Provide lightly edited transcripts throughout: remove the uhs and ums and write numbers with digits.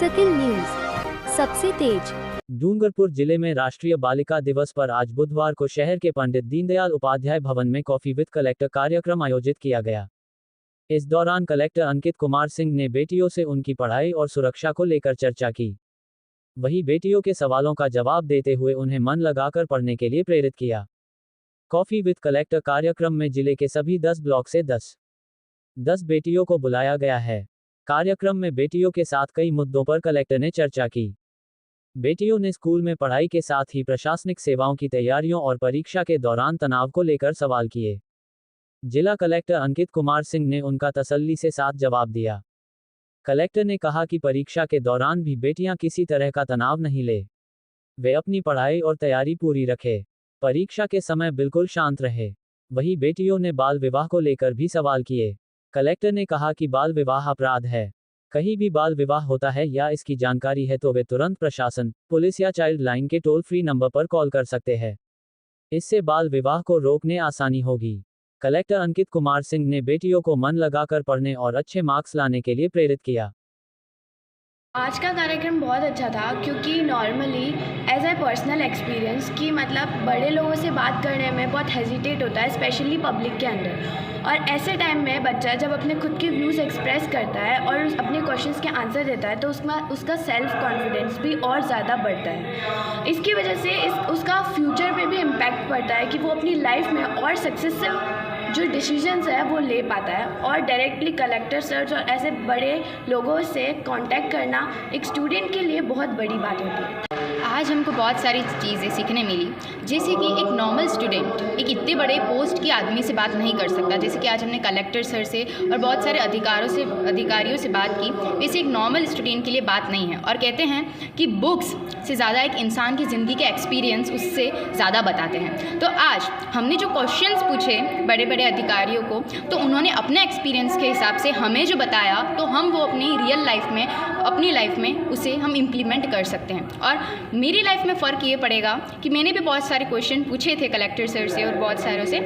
Circle news सबसे तेज। डूंगरपुर जिले में राष्ट्रीय बालिका दिवस पर आज बुधवार को शहर के पंडित दीनदयाल उपाध्याय भवन में कॉफी विद कलेक्टर कार्यक्रम आयोजित किया गया। इस दौरान कलेक्टर अंकित कुमार सिंह ने बेटियों से उनकी पढ़ाई और सुरक्षा को लेकर चर्चा की। वहीं बेटियों के सवालों का जवाब देते हुए उन्हें मन लगाकर पढ़ने के लिए प्रेरित किया। कॉफी विद कलेक्टर कार्यक्रम में जिले के सभी 10 ब्लॉक से 10 बेटियों को बुलाया गया है। कार्यक्रम में बेटियों के साथ कई मुद्दों पर कलेक्टर ने चर्चा की। बेटियों ने स्कूल में पढ़ाई के साथ ही प्रशासनिक सेवाओं की तैयारियों और परीक्षा के दौरान तनाव को लेकर सवाल किए। जिला कलेक्टर अंकित कुमार सिंह ने उनका तसल्ली से साथ जवाब दिया। कलेक्टर ने कहा कि परीक्षा के दौरान भी बेटियां किसी तरह का तनाव नहीं ले, वे अपनी पढ़ाई और तैयारी पूरी रखे, परीक्षा के समय बिल्कुल शांत रहे। वहीं बेटियों ने बाल विवाह को लेकर भी सवाल किए। कलेक्टर ने कहा कि बाल विवाह अपराध है, कहीं भी बाल विवाह होता है या इसकी जानकारी है तो वे तुरंत प्रशासन, पुलिस या चाइल्ड लाइन के टोल फ्री नंबर पर कॉल कर सकते हैं। इससे बाल विवाह को रोकने आसानी होगी। कलेक्टर अंकित कुमार सिंह ने बेटियों को मन लगाकर पढ़ने और अच्छे मार्क्स लाने के लिए प्रेरित किया। आज का कार्यक्रम बहुत अच्छा था क्योंकि normally as a personal experience कि मतलब बड़े लोगों से बात करने में बहुत हेजिटेट होता है, स्पेशली पब्लिक के अंदर। और ऐसे टाइम में बच्चा जब अपने खुद के व्यूज़ एक्सप्रेस करता है और अपने क्वेश्चंस के आंसर देता है तो उसका सेल्फ कॉन्फिडेंस भी और ज़्यादा बढ़ता है। इसकी वजह से उसका फ्यूचर पे भी इम्पैक्ट पड़ता है कि वो अपनी लाइफ में और सक्सेसिव जो डिसीजंस है वो ले पाता है। और डायरेक्टली कलेक्टर सर्च और ऐसे बड़े लोगों से कांटेक्ट करना एक स्टूडेंट के लिए बहुत बड़ी बात होती है। आज हमको बहुत सारी चीज़ें सीखने मिली, जैसे कि एक नॉर्मल स्टूडेंट एक इतने बड़े पोस्ट के आदमी से बात नहीं कर सकता, जैसे कि आज हमने कलेक्टर सर से और बहुत सारे अधिकारियों से बात की, वैसे एक नॉर्मल स्टूडेंट के लिए बात नहीं है। और कहते हैं कि बुक्स से ज़्यादा एक इंसान की ज़िंदगी के एक्सपीरियंस उससे ज़्यादा बताते हैं। तो आज हमने जो क्वेश्चंस पूछे बड़े बड़े अधिकारियों को, तो उन्होंने अपने एक्सपीरियंस के हिसाब से हमें जो बताया तो हम वो अपनी रियल लाइफ में, अपनी लाइफ में उसे हम इम्प्लीमेंट कर सकते हैं। और मेरी लाइफ में फ़र्क ये पड़ेगा कि मैंने भी बहुत सारे क्वेश्चन पूछे थे कलेक्टर सर से और बहुत सारों से,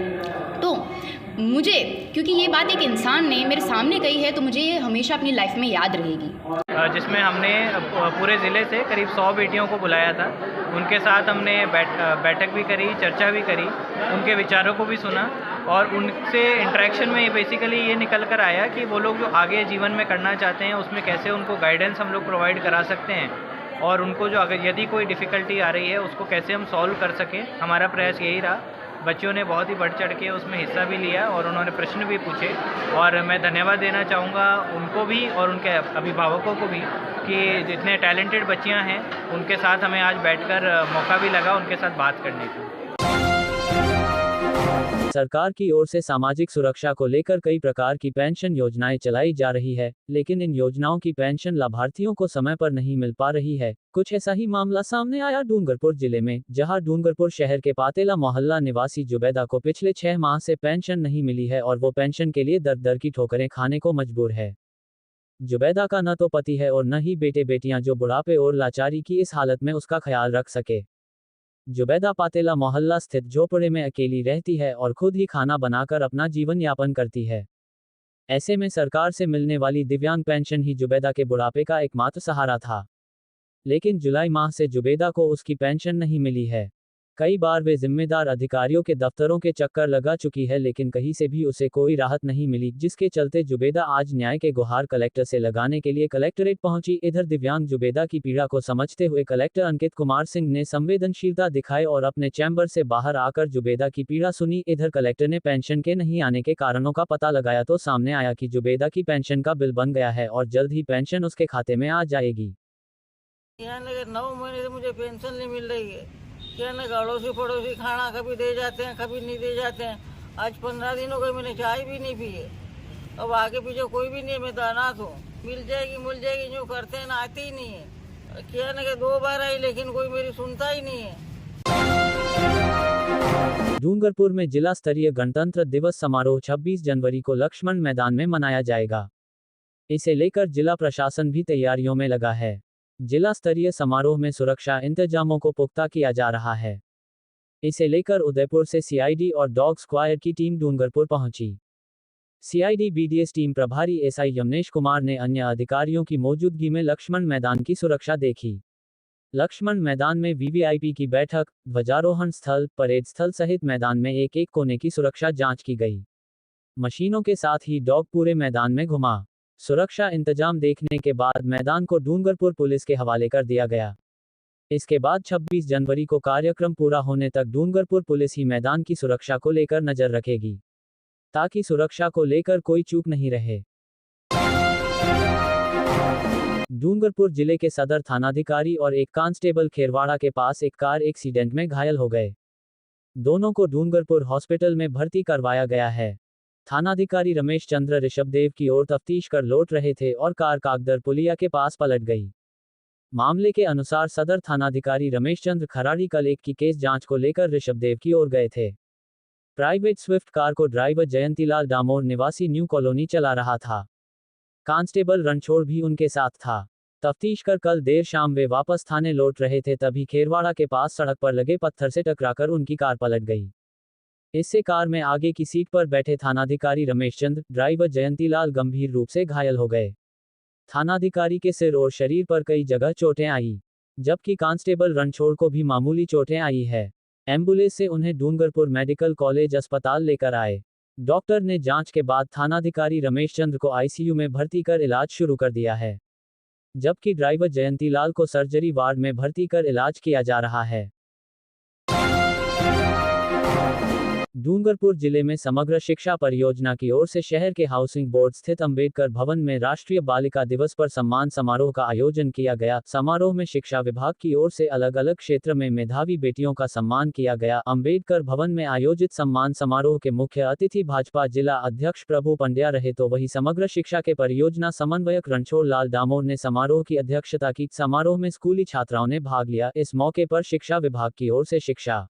तो मुझे क्योंकि ये बात एक इंसान ने मेरे सामने कही है तो मुझे ये हमेशा अपनी लाइफ में याद रहेगी। जिसमें हमने पूरे ज़िले से करीब 100 बेटियों को बुलाया था। उनके साथ हमने बैठक भी करी, चर्चा भी करी, उनके विचारों को भी सुना और उनसे इंटरेक्शन में बेसिकली ये निकल कर आया कि वो लोग जो आगे जीवन में करना चाहते हैं उसमें कैसे उनको गाइडेंस हम लोग प्रोवाइड करा सकते हैं और उनको जो अगर यदि कोई डिफ़िकल्टी आ रही है उसको कैसे हम सॉल्व कर सकें। हमारा प्रयास यही रहा। बच्चों ने बहुत ही बढ़ चढ़ के उसमें हिस्सा भी लिया और उन्होंने प्रश्न भी पूछे और मैं धन्यवाद देना चाहूँगा उनको भी और उनके अभिभावकों को भी कि जितने टैलेंटेड बच्चियाँ हैं उनके साथ हमें आज बैठकर मौका भी लगा उनके साथ बात करने का। सरकार की ओर से सामाजिक सुरक्षा को लेकर कई प्रकार की पेंशन योजनाएं चलाई जा रही है, लेकिन इन योजनाओं की पेंशन लाभार्थियों को समय पर नहीं मिल पा रही है। कुछ ऐसा ही मामला सामने आया डूंगरपुर जिले में, जहां डूंगरपुर शहर के पातेला मोहल्ला निवासी जुबैदा को पिछले 6 माह से पेंशन नहीं मिली है और वो पेंशन के लिए दर दर की ठोकरें खाने को मजबूर है। जुबैदा का न तो पति है और न ही बेटे बेटियां जो बुढ़ापे और लाचारी की इस हालत में उसका ख्याल रख सके। जुबैदा पातेला मोहल्ला स्थित झोपड़े में अकेली रहती है और खुद ही खाना बनाकर अपना जीवन यापन करती है। ऐसे में सरकार से मिलने वाली दिव्यांग पेंशन ही जुबैदा के बुढ़ापे का एकमात्र सहारा था, लेकिन जुलाई माह से जुबैदा को उसकी पेंशन नहीं मिली है। कई बार वे जिम्मेदार अधिकारियों के दफ्तरों के चक्कर लगा चुकी है, लेकिन कहीं से भी उसे कोई राहत नहीं मिली, जिसके चलते जुबैदा आज न्याय के गुहार कलेक्टर से लगाने के लिए कलेक्टरेट पहुंची। इधर दिव्यांग जुबैदा की पीड़ा को समझते हुए कलेक्टर अंकित कुमार सिंह ने संवेदनशीलता दिखाई और अपने चैम्बर से बाहर आकर जुबैदा की पीड़ा सुनी। इधर कलेक्टर ने पेंशन के नहीं आने के कारणों का पता लगाया तो सामने आया कि जुबैदा की पेंशन का बिल बन गया है और जल्द ही पेंशन उसके खाते में आ जाएगी। 9 महीने से मुझे पेंशन नहीं मिल रही है। क्या न अड़ोसी पड़ोसी खाना कभी दे जाते हैं, कभी नहीं दे जाते हैं। आज 15 दिन हो गए मैंने चाय भी नहीं पी है। अब आगे पीछे कोई भी नहीं, मैं तो अनाथ हूँ। मिल जाएगी जो करते हैं ना, आती ही नहीं है। क्या न 2 बार आई लेकिन कोई मेरी सुनता ही नहीं है। डूंगरपुर में जिला स्तरीय गणतंत्र दिवस समारोह 26 जनवरी को लक्ष्मण मैदान में मनाया जाएगा। इसे लेकर जिला प्रशासन भी तैयारियों में लगा है। जिला स्तरीय समारोह में सुरक्षा इंतजामों को पुख्ता किया जा रहा है। इसे लेकर उदयपुर से सीआईडी और डॉग स्क्वायर की टीम डूंगरपुर पहुंची। सीआईडी बीडीएस टीम प्रभारी एसआई यमनेश कुमार ने अन्य अधिकारियों की मौजूदगी में लक्ष्मण मैदान की सुरक्षा देखी। लक्ष्मण मैदान में वीवीआईपी की बैठक, ध्वजारोहण स्थल, परेड स्थल सहित मैदान में एक एक कोने की सुरक्षा जांच की गई। मशीनों के साथ ही डॉग पूरे मैदान में घुमा। सुरक्षा इंतजाम देखने के बाद मैदान को डूंगरपुर पुलिस के हवाले कर दिया गया। इसके बाद 26 जनवरी को कार्यक्रम पूरा होने तक डूंगरपुर पुलिस ही मैदान की सुरक्षा को लेकर नजर रखेगी, ताकि सुरक्षा को लेकर कोई चूक नहीं रहे। डूंगरपुर जिले के सदर थानाधिकारी और एक कांस्टेबल खेरवाड़ा के पास एक कार एक्सीडेंट में घायल हो गए। दोनों को डूंगरपुर हॉस्पिटल में भर्ती करवाया गया है। थानाधिकारी रमेश चंद्र ऋषभदेव की ओर तफ्तीश कर लौट रहे थे और कार कागदर पुलिया के पास पलट गई। मामले के अनुसार सदर थानाधिकारी रमेश चंद्र खराड़ी कल एक की केस जांच को लेकर ऋषभदेव की ओर गए थे। प्राइवेट स्विफ्ट कार को ड्राइवर जयंतीलाल डामोर निवासी न्यू कॉलोनी चला रहा था। कांस्टेबल रणछोड़ भी उनके साथ था। तफ्तीश कर कल देर शाम वे वापस थाने लौट रहे थे, तभी खेरवाड़ा के पास सड़क पर लगे पत्थर से टकराकर उनकी कार पलट गई। इससे कार में आगे की सीट पर बैठे थानाधिकारी रमेश चंद्र, ड्राइवर जयंतीलाल गंभीर रूप से घायल हो गए। थानाधिकारी के सिर और शरीर पर कई जगह चोटें आई, जबकि कांस्टेबल रणछोड़ को भी मामूली चोटें आई है। एम्बुलेंस से उन्हें डूंगरपुर मेडिकल कॉलेज अस्पताल लेकर आए। डॉक्टर ने जांच के बाद थानाधिकारी रमेश चंद्र को आईसीयू में भर्ती कर इलाज शुरू कर दिया है, जबकि ड्राइवर जयंतीलाल को सर्जरी वार्ड में भर्ती कर इलाज किया जा रहा है। डूंगरपुर जिले में समग्र शिक्षा परियोजना की ओर से शहर के हाउसिंग बोर्ड स्थित अंबेडकर भवन में राष्ट्रीय बालिका दिवस पर सम्मान समारोह का आयोजन किया गया। समारोह में शिक्षा विभाग की ओर से अलग अलग क्षेत्र में मेधावी बेटियों का सम्मान किया गया। अंबेडकर भवन में आयोजित सम्मान समारोह के मुख्य अतिथि भाजपा जिला अध्यक्ष प्रभु पंड्या रहे, तो वही समग्र शिक्षा के परियोजना समन्वयक रणछोड़ लाल डामोर ने समारोह की अध्यक्षता की। समारोह में स्कूली छात्राओं ने भाग लिया। इस मौके पर शिक्षा विभाग की ओर से शिक्षा,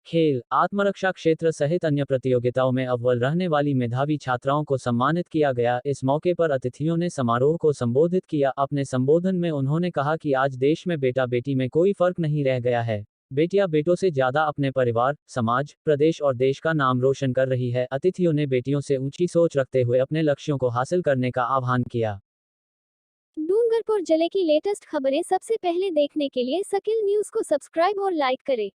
खेल, आत्मरक्षा क्षेत्र सहित अन्य प्रतियोगिताओं में अव्वल रहने वाली मेधावी छात्राओं को सम्मानित किया गया। इस मौके पर अतिथियों ने समारोह को संबोधित किया। अपने संबोधन में उन्होंने कहा कि आज देश में बेटा बेटी में कोई फर्क नहीं रह गया है। बेटियां बेटों से ज्यादा अपने परिवार, समाज, प्रदेश और देश का नाम रोशन कर रही है। अतिथियों ने बेटियों से ऊंची सोच रखते हुए अपने लक्ष्यों को हासिल करने का आह्वान किया। डूंगरपुर जिले की लेटेस्ट खबरें सबसे पहले देखने के लिए सकिल न्यूज को सब्सक्राइब और लाइक करें।